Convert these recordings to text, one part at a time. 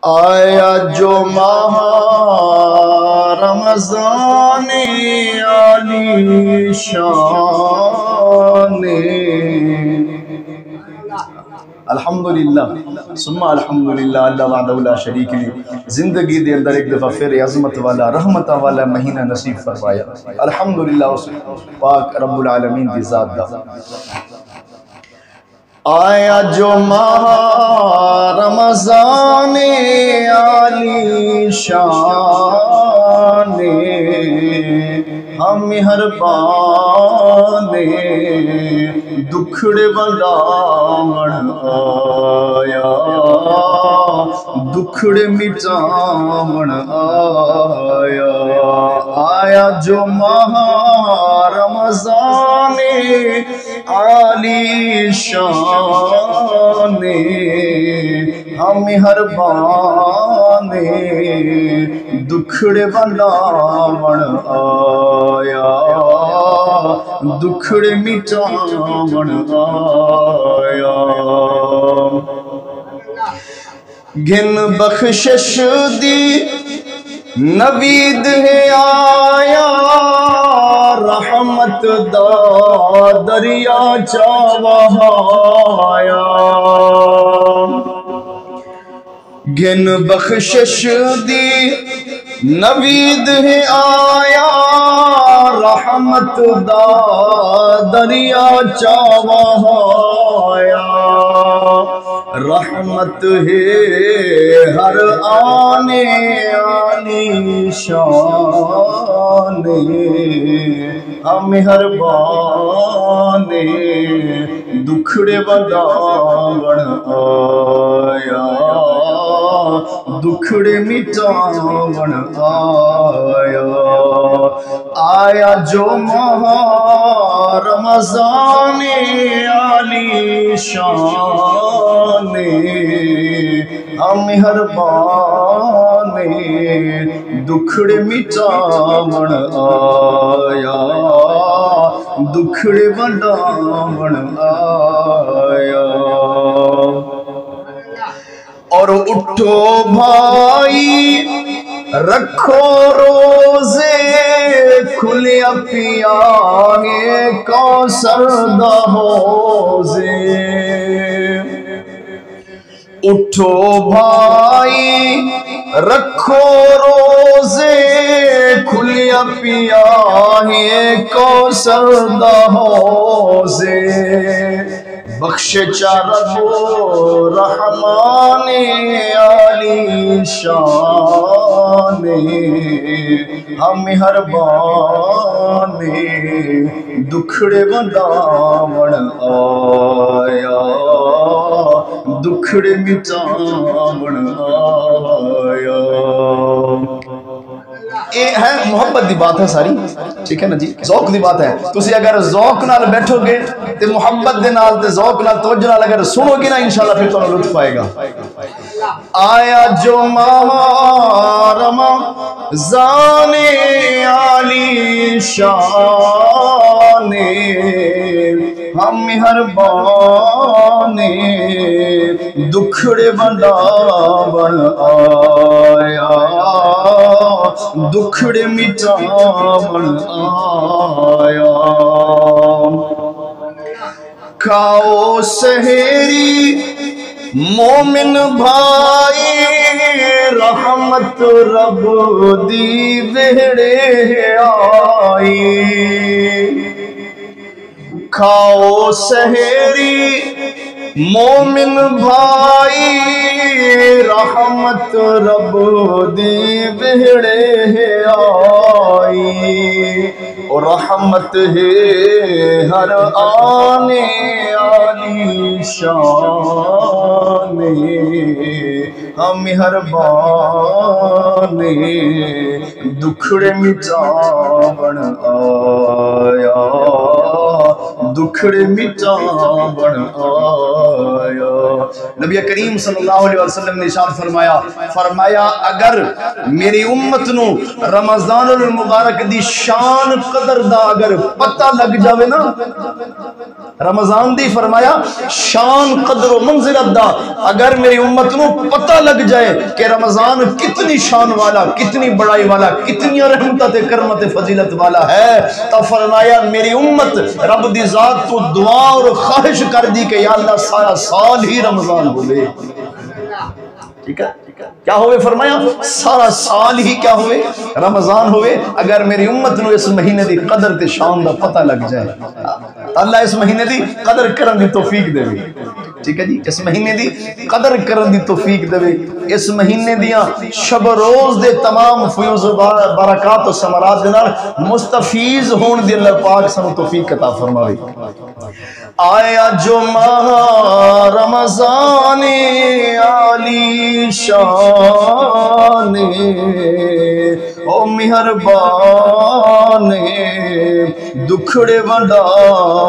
آیا جو ماہ رمضان عالی شان، الحمدللہ ثم الحمدللہ اللہ وحدہ لا شریک لی زندگی دے اندر ایک دفعہ پھر عظمت والا رحمت والا مہینہ نصیب فرمایا۔ الحمدللہ اس پاک رب العالمین دی ذات دا۔ آیا جو ماہ رمضان عالی شان، ہم مہربان دکھڑے بلاون آیا، دکھڑے مٹاون آیا۔ آیا جو ماہ رمضان عالی شان، ہم مہربان دکھڑے بلاون آیا، دکھڑے مٹاون آیا۔ گن بخشش دی نوید ہے آیا، رحمت دا دریا چا بہایا۔ گن بخشش دی نوید ہے آیا، رحمت دا دریا چا بہایا۔ رحمت ہے ہر آنے آنی شان، ہم مہربان دکھڑے بلاون آیا، دکھڑے مٹاون آیا۔ آیا جو ماہ رمضان عالی شان، ہم مہربان دکھڑے مٹاون آیا، دکھڑے بلاون آیا۔ اور اٹھو بھائی رکھو روزے، کھلیا پیا ہے کوثر دا حوضے۔ اٹھو بھائی رکھو روزے، کھلیا پیا ہے کوثر دا حوضے۔ بخش رب رحمان عالی شان، ہم مہربان دکھڑے بلاون آیا، دکھڑے مٹاون آیا۔ یہ ہے محبت دی بات ہے ساری، ٹھیک ہے نا جی، ذوق دی بات ہے۔ تسی اگر ذوق نال بیٹھو گے تے محبت دے نال تے ذوق نال توجہ نال اگر سنو گے نا انشاءاللہ پھر تمہیں لطف آئے گا۔ آیا جو ماہ رمضان عالی شان، ہم مہربان دکھڑے بلاون آیا، دکھڑے مٹاون آیا۔ کھاؤ سحری مومن بھائی، رحمت رب دی ویڑے آئی۔ کھاؤ سحری مومن بھائی، رحمت رب دی ویڑے آئی۔ اور رحمت ہے ہر آنے آلی شان، ہم مہربان دکھڑے مٹاون آیا، دکھڑے مٹاون آیا۔ نبی کریم صلی اللہ علیہ وسلم نے ارشاد فرمایا اگر میری امت نو رمضان المبارک دی شان قدر دا اگر پتہ لگ جاوے نا، رمضان دی فرمایا شان قدر و منزلت دا اگر میری امت نو پتہ لگ جائے کہ رمضان کتنی شان والا، کتنی بڑائی والا، کتنی رحمت کرمت فضیلت والا ہے، تو فرمایا میری امت رب دی ذات تو دعا اور خواہش کر دی کہ یا اللہ سارا سال ہی رمضان ہوئے. ٹھیک ہے، کیا ہوئے؟ فرمایا سارا سال ہی کیا ہوئے؟ رمضان ہوئے. اگر میری امت نو اس مہینے دی قدر تے شان دا پتہ لگ جائے، اللہ اس مہینے دی قدر کرن دی توفیق دے. ٹھیک ہے جی، اس مہینے دی قدر کرن دی توفیق دے. اس مہینے دیاں شب روز دے تمام فیوز و برکات و ثمرات دے نال مستفیض ہون دی اللہ پاک سانو توفیق عطا فرماوے. آیا جو ماہ رمضان عالی شان او مہربان دکھڑے ونڈا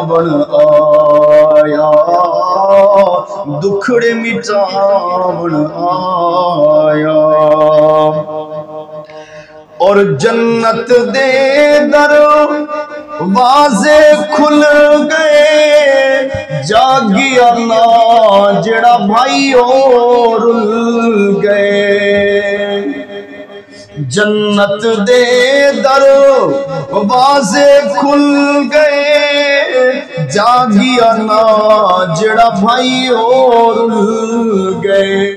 بن آیا، دکھڑے مٹاون آیا، اور جنت دے در واضح کھل گئے، جاگیا نا جڑا بھائی اور رل گئے. جنت دے در واضح کھل گئے، جاگیا نا جڑا بھائی اور رل گئے.